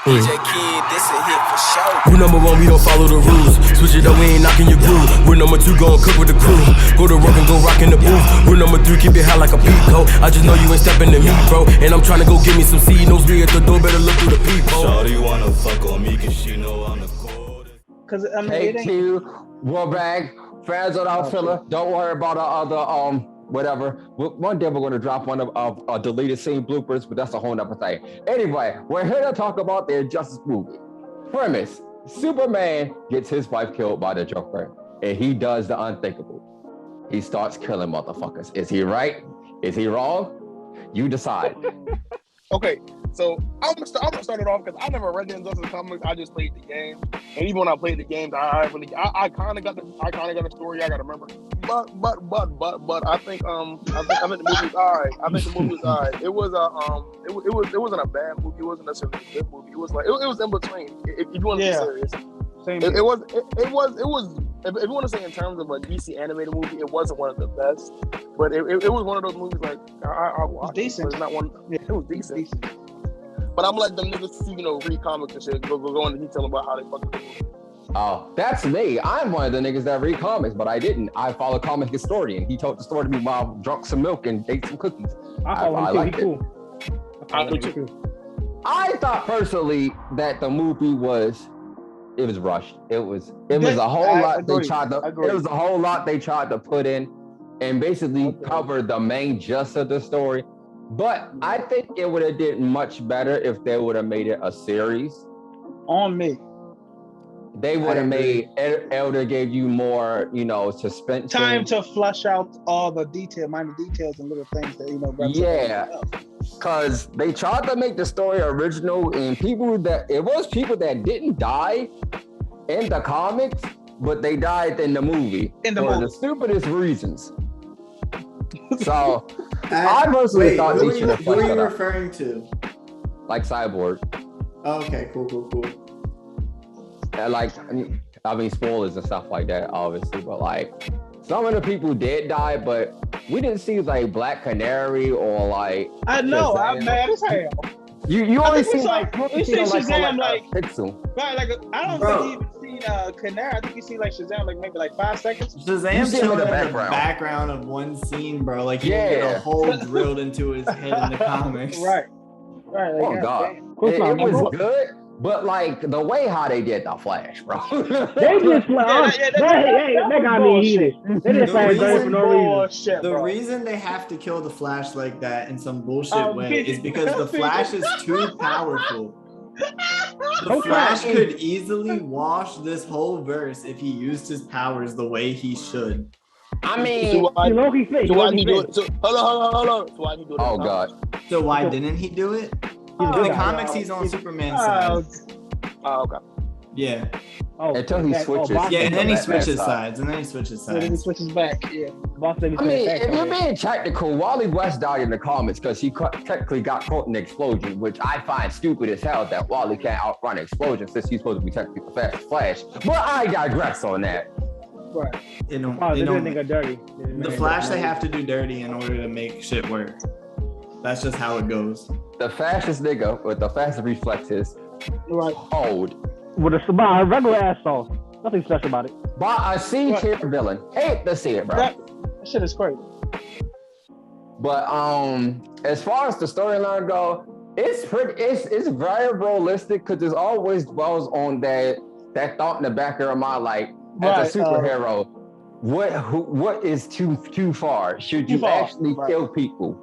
DJ Kid, this a hit for sure. We're number one, we don't follow the rules. Switch it up, we ain't knocking your groove. We're number two, gon' cook with the crew. Go to work and go rock in the booth. We're number three, keep it high like a peacoat. I just know you ain't stepping to me, bro. And I'm trying to go get me some seed. Knows we at the door, better look through the peephole. Shawty wanna fuck on me cause she know I'm the coldest. Cause I mean, it ain't. KQ, Warbag, fans without filler. Don't worry about our other whatever. One day we're going to drop one of deleted scene bloopers, but that's a whole nother thing. Anyway, we're here to talk about the Injustice movie. Premise: Superman gets his wife killed by the Joker, and he does the unthinkable. He starts killing motherfuckers. Is he right? Is he wrong? You decide. Okay, so I'm gonna start it off because I never read the Injustice comics. I just played the game, and even when I played the games, I kind of got the story. I got to remember, but I think the movie was alright. I think the movie was alright. It wasn't a bad movie. It wasn't necessarily a good movie. It was like it was in between. If you want to be serious, it was. If you want to say in terms of a DC animated movie, it wasn't one of the best, but it was one of those movies like I watched. Decent. But it's not one. Yeah, it was decent. But I'm like them niggas, read comics and shit. Go into detail about how they fucking do it. Oh, that's me. I'm one of the niggas that read comics, but I didn't. I follow a comic historian. He told the story to me while I drunk some milk and ate some cookies. I liked it. Cool. I thought personally that the movie was rushed. It was a whole lot they tried to. It was a whole lot they tried to put in, and basically cover the main gist of the story. But I think it would have did much better if they would have made it a series. On me. They would have made Elder gave you more, suspense. Time to flush out all the minor details and little things that Yeah, because they tried to make the story original, and people that didn't die in the comics, but they died in the movie for the stupidest reasons. So I personally thought they should have. Who are you referring to? Like Cyborg. Oh, okay, cool. And spoilers and stuff like that, obviously, but like some of the people did die, but we didn't see like Black Canary or like. I know, Shazam. I'm mad as hell. You only see Shazam like Pixel. Right, like I don't think you even seen Canary. I think you see like Shazam like maybe like 5 seconds. Shazam showed in the background of one scene, bro. Like you get a hole drilled into his head in the comics. Right. Like, oh God, it was good. But like the way how they did the Flash, bro. They just that got me heated. They just for no reason. The reason they have to kill the Flash like that in some bullshit way is because the Flash is too powerful. The Flash could easily wash this whole verse if he used his powers the way he should. I mean, so why didn't he do it? So, hold on. So why didn't he do it? Oh God. So why didn't he do it? In the comics, he's on Superman's side. Oh, okay. Yeah. Until he switches. And then he switches sides. And then he switches back. Yeah. I mean, if you're being technical, Wally West died in the comics because he technically got caught in an explosion, which I find stupid as hell that Wally can't outrun an explosion since he's supposed to be technically the fastest Flash. But I digress on that. Right. The Flash, they have to do dirty in order to make shit work. That's just how it goes. The fastest nigga with the fastest reflexes, old. With a regular ass sauce. Nothing special about it. By a C-tier villain. Hate to see it, bro. That shit is crazy. But as far as the storyline go, it's very realistic because it always dwells on that thought in the back of my life as a superhero. What is too far? Should you actually kill people?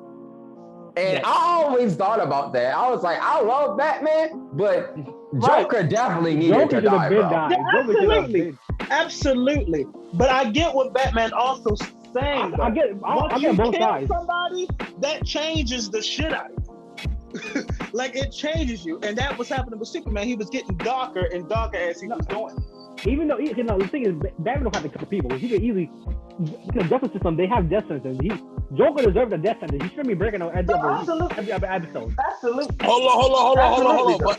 And I always thought about that. I was like, I love Batman, but Joker definitely needed to die, bro. Absolutely. But I get what Batman also saying. I get both sides. Somebody that changes the shit out of you. Like it changes you, and that was happening with Superman. He was getting darker and darker as he was going. Even though the thing is, Batman don't have to kill people. He could easily. The justice system, they have death sentences. Joker deserved a death sentence. He shouldn't be breaking out every episode. Absolutely. Hold on.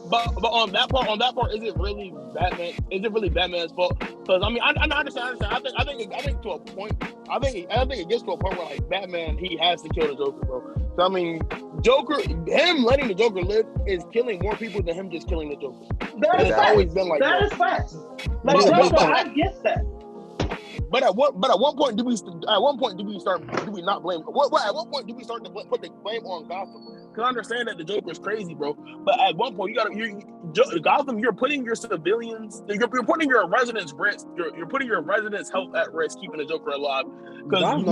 But on that part, is it really Batman? Is it really Batman's fault? Because I mean, I understand. I think to a point. I think it gets to a point where like Batman, he has to kill the Joker, bro. So I mean, Joker, him letting the Joker live is killing more people than him just killing the Joker. That is It's facts. always been like That that. is facts. Like, But- Joker, but- I get that. But at one point do we not blame? At what point do we start to put the blame on Gotham? Because I understand that the Joker is crazy, bro. But at one point Gotham, you're putting your civilians, you're putting your residents' risk, you're putting your residents' health at risk, keeping the Joker alive. Because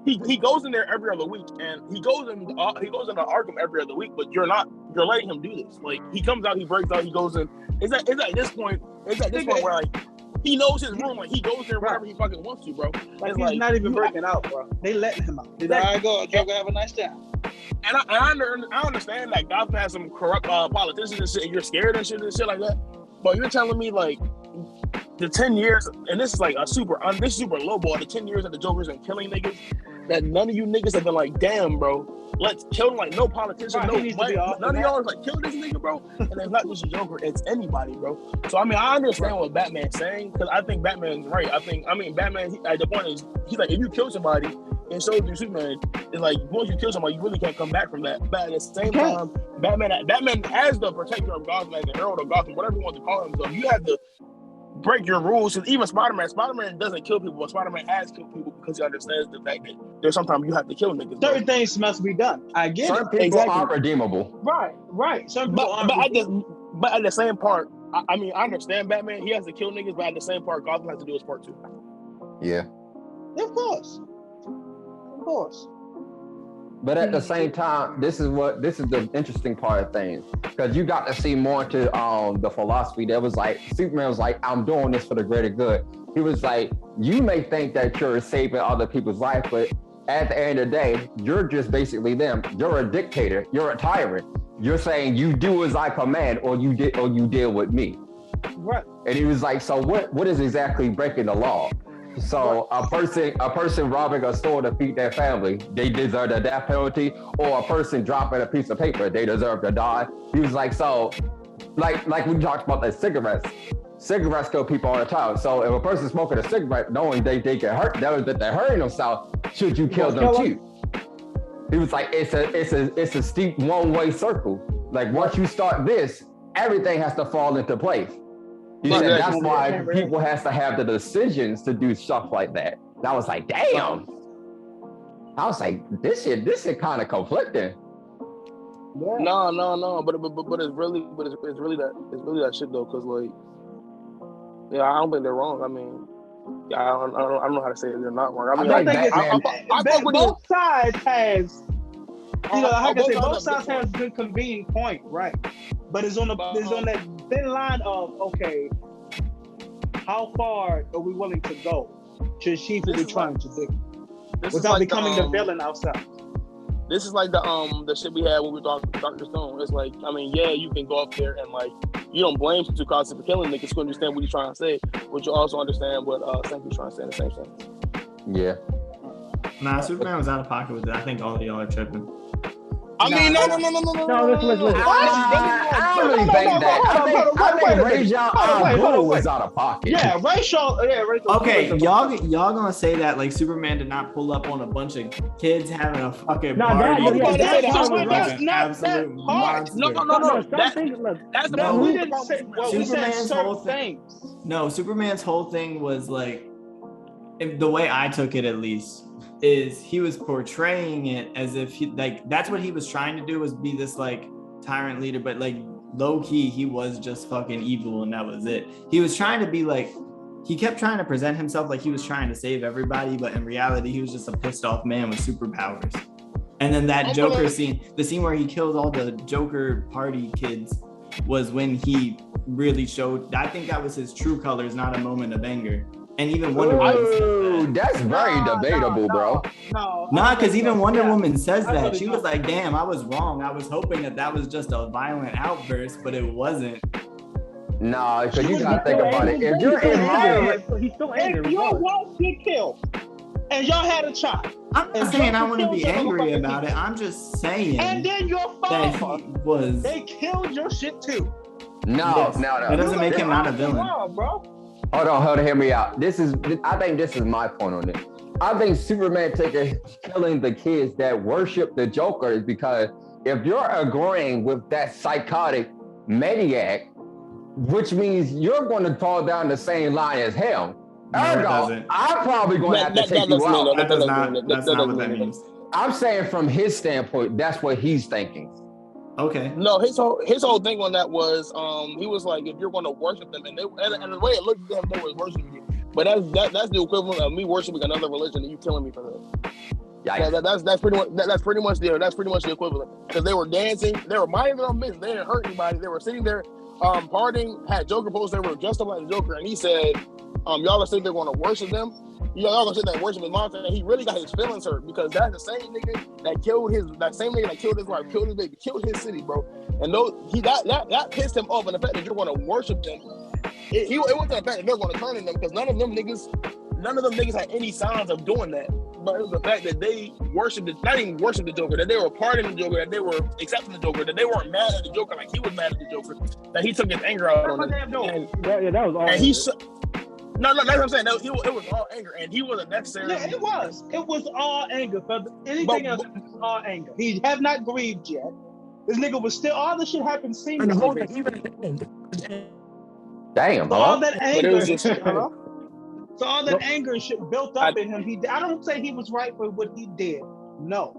he goes in there every other week, and he goes into Arkham every other week. But you're letting him do this. Like, he comes out, he breaks out, he goes in. It's at this point where like he knows his room, like he goes there whenever he fucking wants to, bro. Like, It's he's not even breaking out, bro. They letting him out. He's like, all right, go, Joker, have a nice time. And I understand that Gotham has some corrupt politicians and shit, and you're scared and shit like that. But you're telling me like the 10 years, and this is like super low ball. The 10 years that the Joker's been killing niggas, that none of you niggas have been like, damn, bro, let's kill him. Like, no politician, Right, he needs to be off none of of y'all is like, kill this nigga, bro. And it's not just the Joker, it's anybody, bro. So I mean, I understand what Batman's saying, because I think Batman's right. Batman, at the point is, he's like, if you kill somebody, and so do Superman, it's like, once you kill somebody, you really can't come back from that. But at the same time, Batman as the protector of Gotham, as the herald of Gotham, whatever you want to call himself, you have to break your rules. Because even Spider-Man doesn't kill people, but Spider-Man has killed people because he understands the fact that there's sometimes you have to kill niggas. Certain things must be done. I get Certain it. people are redeemable. Right. Some people But at the same part, I mean, I understand Batman. He has to kill niggas, but at the same part, Gotham has to do his part too. Yeah. Of course. But at the same time, this is the interesting part of things, because you got to see more to the philosophy. That was like, Superman was like, I'm doing this for the greater good. He was like, you may think that you're saving other people's life, but at the end of the day, you're just basically them. You're a dictator. You're a tyrant. You're saying you do as I command, or you deal with me. Right. And he was like, so what is exactly breaking the law? So a person robbing a store to feed their family, they deserve the death penalty, or a person dropping a piece of paper, they deserve to die. He was like, so like we talked about the cigarettes kill people all the time. So if a person's smoking a cigarette, knowing they get hurt, knowing that they're hurting themselves, should you kill them too? He was like, it's a steep one-way circle. Like, once you start this, everything has to fall into place. He said that's why people has to have the decisions to do stuff like that. And I was like, damn. I was like, this shit kind of conflicting. No, but it's really that shit though, because like, yeah, I don't think they're wrong. I mean, yeah, I don't know how to say it. They're not wrong. I mean, both sides has, you know, like I said, both both sides has a good convening point, right? But it's on that thin line of, okay, how far are we willing to go to achieve what we're trying to do without becoming the villain ourselves? This is like the shit we had when we were talking to Dr. Stone. It's like, I mean, yeah, you can go up there and like, you don't blame Tsukasa for killing niggas. You understand what he's trying to say, but you also understand what Senku's trying to say in the same sense. Yeah. Nah, Superman was out of pocket with it. I think all of y'all are tripping. I mean, no. Listen. I don't really think that. I think Ra's al Ghul was out of pocket. Yeah, Rachel. Okay, y'all gonna say that like Superman did not pull up on a bunch of kids having a fucking party? That's not that hard. No. That's the No, problem. we didn't say. Well, we said Superman's certain whole thing. things. No, Superman's whole thing was like, the way I took it at least, is he was portraying it as if that's what he was trying to do, was be this like tyrant leader, but like low key he was just fucking evil, and that was it. He was trying to be like, he kept trying to present himself like he was trying to save everybody, but in reality he was just a pissed off man with superpowers. And then that Joker scene, the scene where he killed all the Joker party kids, was when he really showed, I think that was his true colors, not a moment of anger. And even Wonder Woman, that's very debatable, bro. Nah, because even Wonder Woman says that. She was like, damn, I was wrong. I was hoping that was just a violent outburst, but it wasn't. Nah, because you gotta think about it. If you're in he's still angry. If your wife get killed and y'all had a child, I'm not saying I want to be angry about it. I'm just saying. And then your father, they killed your shit too. No. That doesn't make him not a villain. Wow, bro. Hold on, hear me out. I think this is my point on this. I think Superman killing the kids that worship the Joker is because if you're agreeing with that psychotic maniac, which means you're going to fall down the same line as him. Ergo, I'm probably going to have to take you out. That's not what that means. I'm saying from his standpoint, that's what he's thinking. Okay. No, his whole thing on that was he was like, if you're going to worship them, and the way it looked at them, they were worshiping you. But that's the equivalent of me worshiping another religion and you killing me for that. Yeah, that's pretty much the equivalent, because they were dancing, they were minding their own business, they didn't hurt anybody, they were sitting there partying, had Joker posts, they were dressed up like the Joker, and he said, y'all are saying they're going to worship them. Y'all gonna say that worship his monster, and he really got his feelings hurt because that's the same nigga that killed his wife, killed his baby, killed his city, bro. And that pissed him off, and the fact that you're gonna worship them, it wasn't the fact that they're gonna turn on them, because none of them niggas had any signs of doing that. But it was the fact that they not even worshiped the Joker, that they were partying the Joker, that they were accepting the Joker, that they weren't mad at the Joker like he was mad at the Joker, that he took his anger out on them. That was all. And he. No, that's what I'm saying. It was all anger, and he wasn't necessarily. Yeah, it was. It was all anger. Anything else was all anger. He have not grieved yet. This nigga was still. All the shit happened seamlessly. Damn, so all that anger. So all that anger and shit built up in him. I don't say he was right for what he did. No,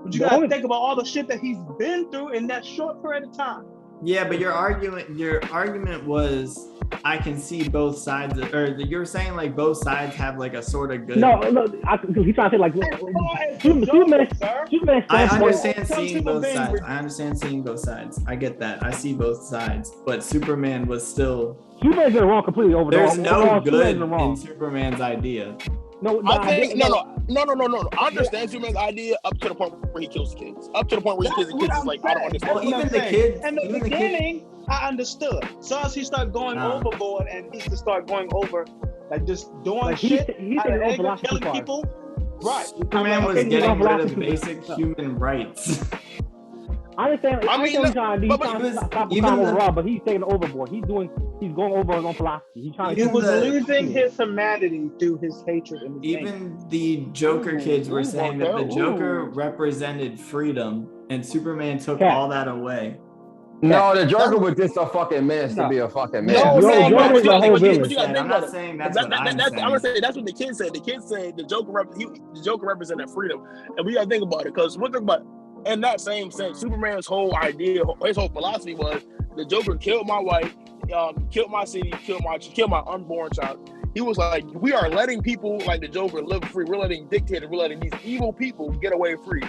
but you gotta think about all the shit that he's been through in that short period of time. Yeah, but your argument was, I can see both sides, or you're saying like both sides have like a sort of good. No, he's trying to say like Superman. I understand seeing both sides. I get that. I see both sides, but Superman was still. Superman's been wrong completely over there. There's no good in Superman's idea. No. I understand Superman's idea up to the point where he kills the kids. Up to the point where he kills the kids is like, I don't understand. Well, even the kids. In the beginning, I understood. So as he started going overboard and he used to start going over, like just doing like shit, he's anger, killing people. Right. Superman was getting rid of basic human rights. I understand. He's trying to stop overall, but he's taking overboard. He's going over his own philosophy. He was losing his humanity through his hatred. And the Joker kids were saying that the Joker represented freedom, and Superman took all that away. No, the Joker was just a fucking menace to be a fucking menace. I'm not saying that's what I'm saying. I'm gonna say that's what the kids said. The kids said the Joker represented freedom, and we gotta think about it, because we're thinking about. In that same sense, Superman's whole idea, his whole philosophy was the Joker killed my wife, killed my city, killed my unborn child. He was like, we are letting people like the Joker live free. We're letting dictators, we're letting these evil people get away free.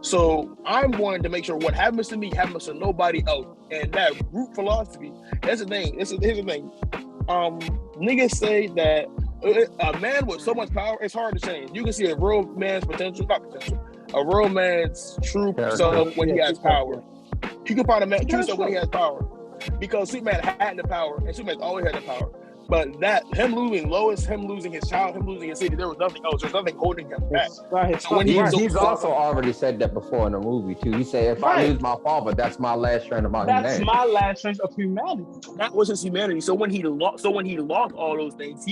So I'm going to make sure what happens to me happens to nobody else. And that root philosophy, that's the thing. Here's the thing. Niggas say that a man with so much power, it's hard to change. You can see a real man's a real man's true self when he has power. You can find a man true self when he has power, because Superman had the power, and Superman always had the power. But that him losing Lois, him losing his child, him losing his city, there was nothing else. There's nothing holding him back. So when he's also already said that before in the movie too. He said, "If I lose my father, that's my last strand of humanity." That's my last strand of humanity. That was his humanity. So when he lost all those things,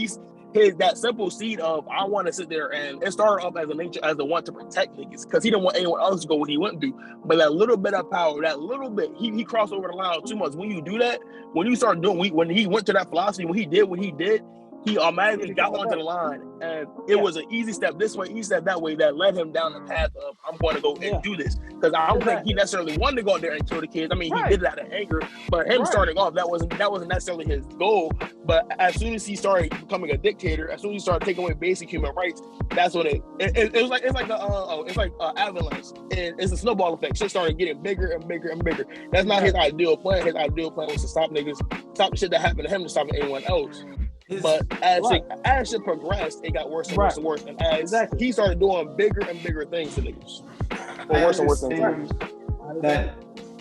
that simple seed of I want to sit there, and it started off as a want to protect niggas, because he didn't want anyone else to go what he wouldn't do. But that little bit of power, that little bit, he crossed over the line too much. When you do that, when you start doing, when he went to that philosophy, when he did what he did, he automatically got onto the line, and it was an easy step this way, easy step that way, that led him down the path of I'm going to go and do this. Because I don't think he necessarily wanted to go out there and kill the kids. I mean, he did it out of anger, but him starting off, that wasn't necessarily his goal. But as soon as he started becoming a dictator, as soon as he started taking away basic human rights, that's when it was like avalanche, and it's a snowball effect. Shit started getting bigger and bigger and bigger. That's not his ideal plan. His ideal plan was to stop niggas, stop the shit that happened to him, to stop anyone else. But as it progressed, it got worse and worse and worse. And as he started doing bigger and bigger things to niggas, worse and worse things. That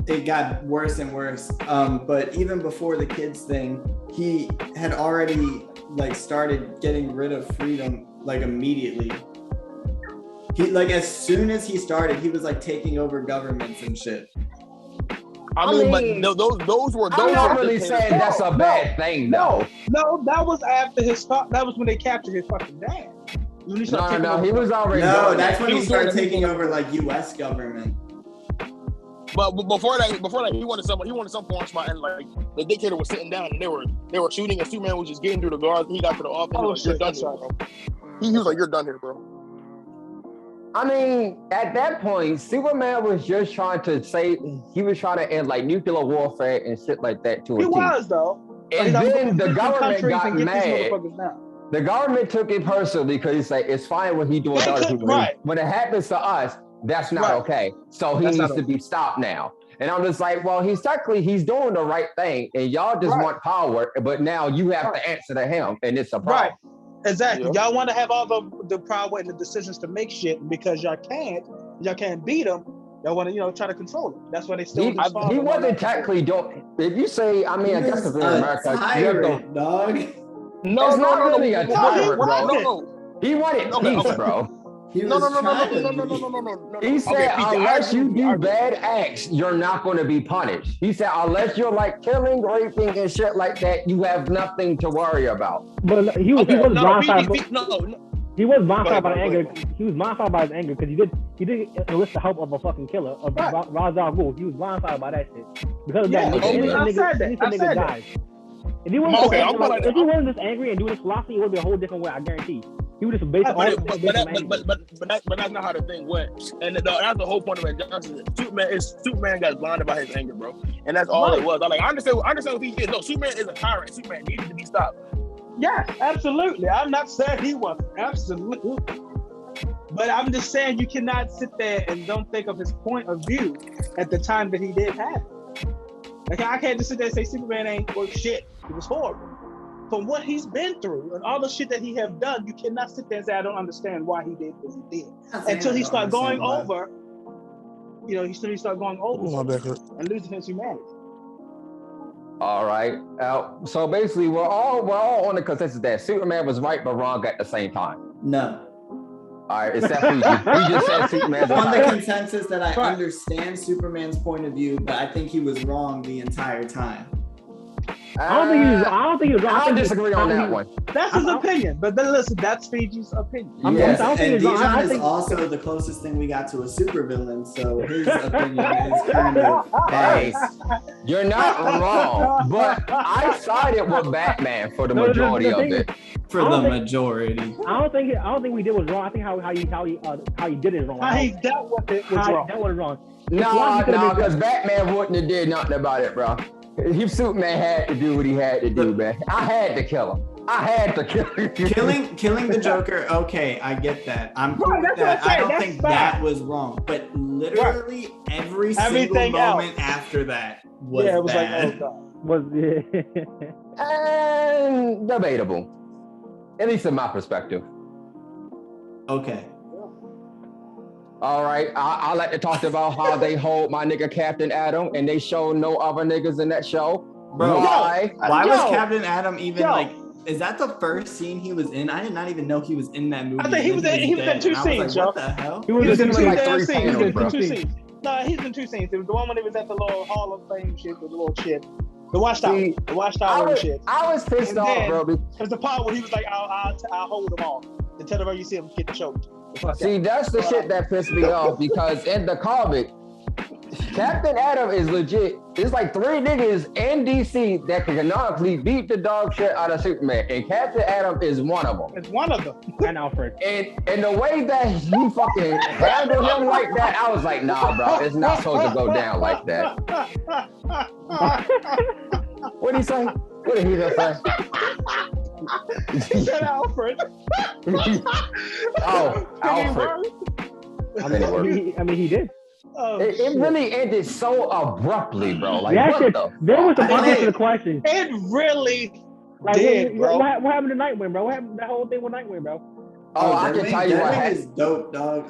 it got worse and worse. But even before the kids thing, he had already started getting rid of freedom immediately. He as soon as he started, he was taking over governments and shit. I mean, but those were. I'm not really saying that's a bad thing, though. No, that was after his. That was when they captured his fucking dad. When he started No, taking he over. was already. No, doing that's that. when he was doing started it. taking over like U.S. government. But before that, he wanted some foreign spot, and like the dictator was sitting down, and they were shooting, and Superman was just getting through the guards. He got to the office. Oh, He was like, "You're done shit, here, that's bro." He was like, "You're done here, bro." I mean, at that point, Superman was just trying to say he was trying to end like nuclear warfare and shit like that to a He T. was though. And then the government got These mad. motherfuckers now. The government took it personally because it's like it's fine what he doing to other people. Right. When it happens to us, that's not Right. okay. So he That's needs not to be stopped now. And I'm just like, well, he's doing the right thing, and y'all just Right. want power, but now you have Right. to answer to him, and it's a problem. Right. Exactly. Yeah. Y'all want to have all the power and the decisions to make shit because y'all can't beat them. Y'all want to, try to control them. That's why they still. He wasn't technically doing. If you say, I mean, I guess it's in America. You have to, Tyrant, dog. No, It's not really a tyrant, bro. No. he wanted Okay, peace, okay. bro. He No. was trying to be- He said, Okay, unless you I do agree. bad acts, you're not going to be punished. He said, unless you're like killing, raping, and shit like that, you have nothing to worry about. But he was blindsided. No. He was blindsided by the Go anger. ahead. He was blindsided by his anger because he did enlist the help of a fucking killer of Right. Ra's al Ghul. He was blindsided by that shit because of Yeah, that. I said that. Innocent I nigga said that. died. If he wasn't Okay, so I'm angry, gonna- if he wasn't this angry and doing this philosophy, it would be a whole different way. I guarantee. He would just based on But anger. that's not how the thing went. And that's the whole point of Injustice. Superman got blinded by his anger, bro, and that's all it was. I understand what he is. No, Superman is a tyrant. Superman needed to be stopped. Yeah, absolutely. I'm not saying he was. Absolutely. But I'm just saying you cannot sit there and don't think of his point of view at the time that he did have it. Like I can't just sit there and say Superman ain't worth shit. It was horrible. From what he's been through and all the shit that he have done, you cannot sit there and say I don't understand why he did what he did. Until he start going over, until he start going over and losing his humanity. All right. So basically, we're all on the consensus that Superman was right but wrong at the same time. No. All right, except for you. You just said Superman's a On the tyrant. consensus that I understand Superman's point of view, but I think he was wrong the entire time. I don't think he was wrong. I disagree on that one. That's his opinion. But then listen, that's Fiji's opinion. Yes. I don't think And he's wrong. I Dijon is think also the closest thing we got to a supervillain, so his opinion is kind of Hey, biased. you're not wrong, but I sided with Batman for the No, the majority of thing- it. For I the don't think- majority. I don't think we did was wrong. I think how he did it wrong. How he dealt with it was wrong. That was wrong. No, could've been- because Batman wouldn't have did nothing about it, bro. Superman had to do what he had to do, man. I had to kill him. I had to kill him. Killing the Joker, okay, I get that. I'm cool Right, with that's what that. I'm saying, I don't that's think fine. that was wrong. But literally every single Everything moment else. after that was Yeah, it was bad. like, oh god. Was And debatable, at least in my perspective. Okay. All right, I like to talk about how they hold my nigga Captain Adam, and they show no other niggas in that show. Bro, Why? Why Yo. was Captain Adam even Yo. like? Is that the first scene he was in? I did not even know he was in that movie. I think he and was then in- he was in dead, two and I was scenes, like, yo. what the hell? he He was in in two like damn three scenes. He was panels, in bro. two scenes. No, he's in two scenes. It was the one when he was at the little Hall of Fame shit, the little shit. The Watchtower. See, The Watchtower and shit. I was pissed And off, then- bro. There's the part where he was like, I'll hold them all. Until the way you see him get choked. The fuck See, out. that's the shit that pissed me off because in the comic, Captain Adam is legit. There's like 3 niggas in DC that can canonically beat the dog shit out of Superman, and Captain Adam is one of them. It's one of them. and Alfred. And the way that he fucking handled him like that, I was like, nah, bro, it's not supposed to go down like that. What did he say? What did he just say? He said Alfred. Oh, Alfred. I mean, it worked. I mean, he did. Oh, It shit. really ended so abruptly, bro. Like, That what shit- the? There was some It answers to did. the question. It really Like, did, bro. what happened to Nightwing, bro? What happened? That whole thing with Nightwing, bro. Oh, I can tell you what Deadwing happened. is dope, dog.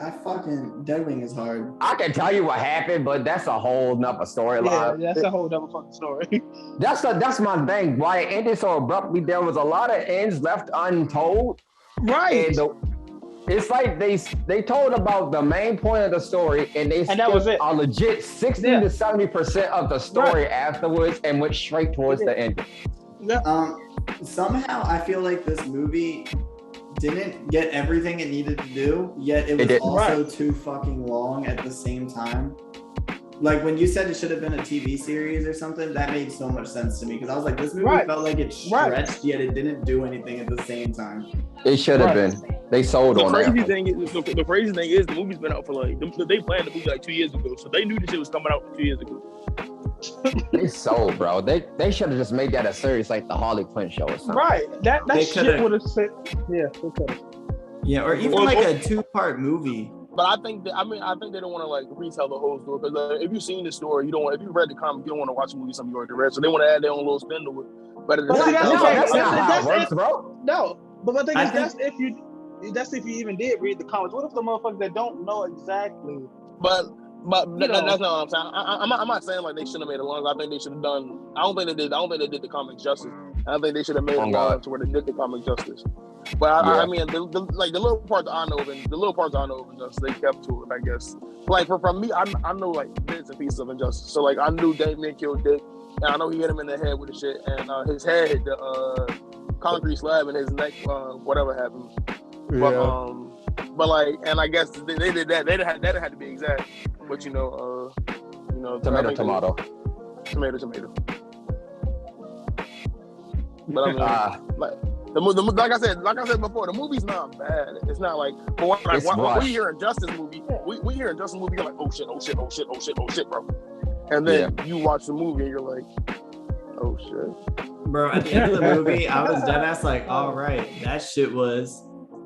Deadwing is hard. I can tell you what happened, but that's a whole nother Yeah, storyline. that's a whole other fucking story. That's my thing. Why it ended so abruptly, there was a lot of ends left untold. Right. And it's like they told about the main point of the story, and they And that was skipped it. a legit 60 Yeah. to 70% of the story afterwards and went straight towards the end. Yeah. Somehow I feel like this movie didn't get everything it needed to do, yet it was didn't. also too fucking long at the same time. Like when you said it should have been a TV series or something, that made so much sense to me because I was like, this movie felt like it stretched, yet it didn't do anything at the same time. It should have been. They sold on that. The crazy thing is the movie's been out for like they planned the movie like 2 years ago, so they knew the shit was coming out 2 years ago. They sold, bro. They should have just made that a series like the Harley Quinn show or something. Right. That shit would have said. Yeah, they could have. Yeah, or even like a 2-part movie. But I think they don't want to like retell the whole story because if you've seen the story, you don't want. If you read the comic, you don't want to watch a movie something you already read. So they want to add their own little spin to it. But that's not how it works, bro. No, but the thing is, that's if you even did read the comics. What if the motherfuckers that don't know exactly? But that's not what I'm saying. I'm not saying like they shouldn't have made it longer. I think they should have done. I don't think they did the comic justice. I think they should have made it longer to where they did the comic justice. But I mean, the little parts I know of Injustice, they kept to it, I guess. Like from me, I know like bits and pieces of Injustice. So like I knew Damien killed Dick, and I know he hit him in the head with the shit, and his head hit the concrete slab, and his neck, whatever happened. Yeah. But like, and I guess they did that. That had to be exact. But tomato. But I mean, like I said before, the movie's not bad. It's not like when we hear Injustice movie, we hear Injustice movie, you're like, oh shit, bro. And then you watch the movie and you're like, oh shit. Bro, at the end of the movie, I was dead ass like, all right, that shit was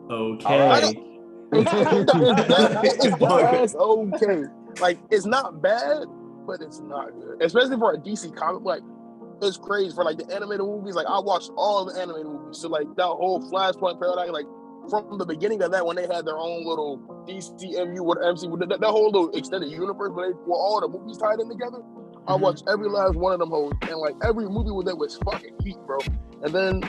okay. It's okay. Like it's not bad, but it's not good. Especially for a DC comic. Like it's crazy for like the animated movies. Like I watched all the animated movies. So like that whole Flashpoint Paradox, like from the beginning of that when they had their own little DCMU with MC, that whole little extended universe where all the movies tied in together. I watched every last one of them hoes, and like every movie with that was fucking heat, bro. And then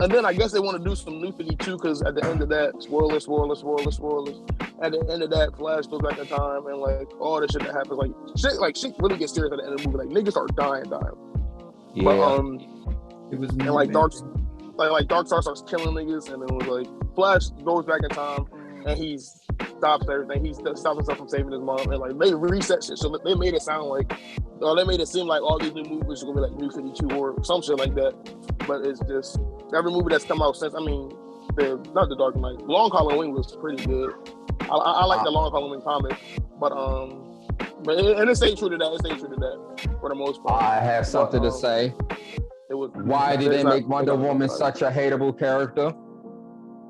and then I guess they want to do some New 52 because at the end of that, spoilers. At the end of that, Flash goes back in time and like all the shit that happens, shit really gets serious at the end of the movie. Like niggas start dying. Yeah. But it was and like Darkstar starts killing niggas, and then it was like Flash goes back in time and he stops everything. He stops himself from saving his mom, and like they reset shit. So they made it sound like, they made it seem like all these new movies are gonna be like New 52 or some shit like that. But it's just every movie that's come out since. I mean, not the Dark Knight. Long Halloween was pretty good. I like the Long Halloween comic, but it stayed true to that. For the most part. I have something to say. Why did they make Wonder Woman such a hateable character?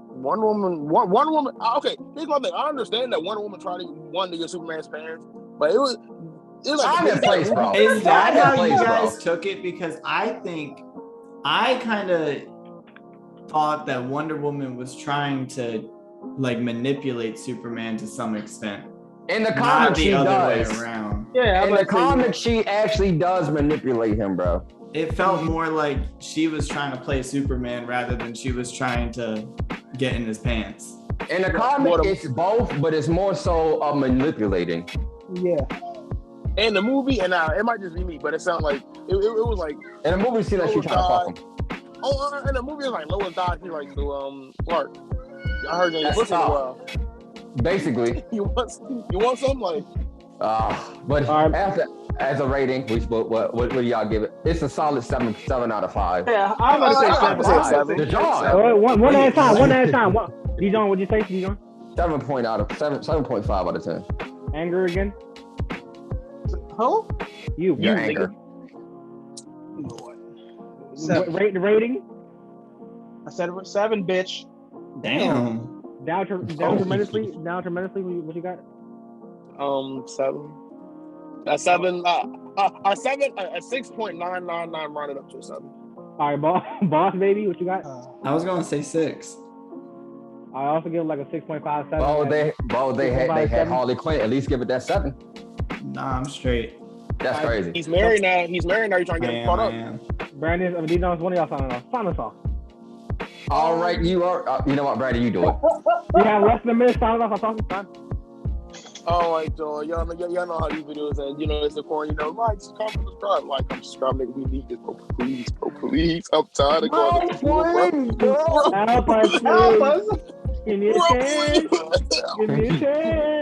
Wonder Woman. Okay, here's my thing. I understand that Wonder Woman tried to get Superman's parents, but it was like in place, bro. Is that how you guys took it? Because I think I kind of thought that Wonder Woman was trying to like manipulate Superman to some extent. In the comic, she does. Way around. Yeah, in the comic, she actually does manipulate him, bro. It felt more like she was trying to play Superman rather than she was trying to get in his pants. In the comic, it's both, but it's more so of manipulating. Yeah. In the movie, and it might just be me, but it sounded like it was like in the movie, see that she trying to fuck him. Oh, in the movie, it's like Lois died. He like to Clark. I heard you listen a while. Basically, you want something like? But after as a rating, what do y'all give it? It's a solid 7 out of 5. Yeah, I'm gonna say 7. The John. One at a time. Dijon, what'd you say, Dijon? 7.5 out of 10. Anger again? Who? You anger. Rating? I said 7, bitch. Damn. Down tremendously. What you got? 7. A 7. A 6.999 rounded up to a 7. All right, boss baby, what you got? I was gonna say 6. I also give it like a 6.57. They had Harley Quinn. At least give it that 7. Nah, I'm straight. That's crazy. He's married now. You trying to get him caught up. Brandon, Dijon, one of y'all signing off. Sign us off. All right, you are. You know what, Brandon? You do it. We have less than a minute. Sign off. I'll talk to you. All right, y'all. Y'all know how these videos end. You know, it's the corn. You know, like, subscribe. Like, I'm subscribe, nigga. We need this, bro. Please. I'm tired of going to school, bro. Help us, Help please. us. Give me a chance. Give me a chance.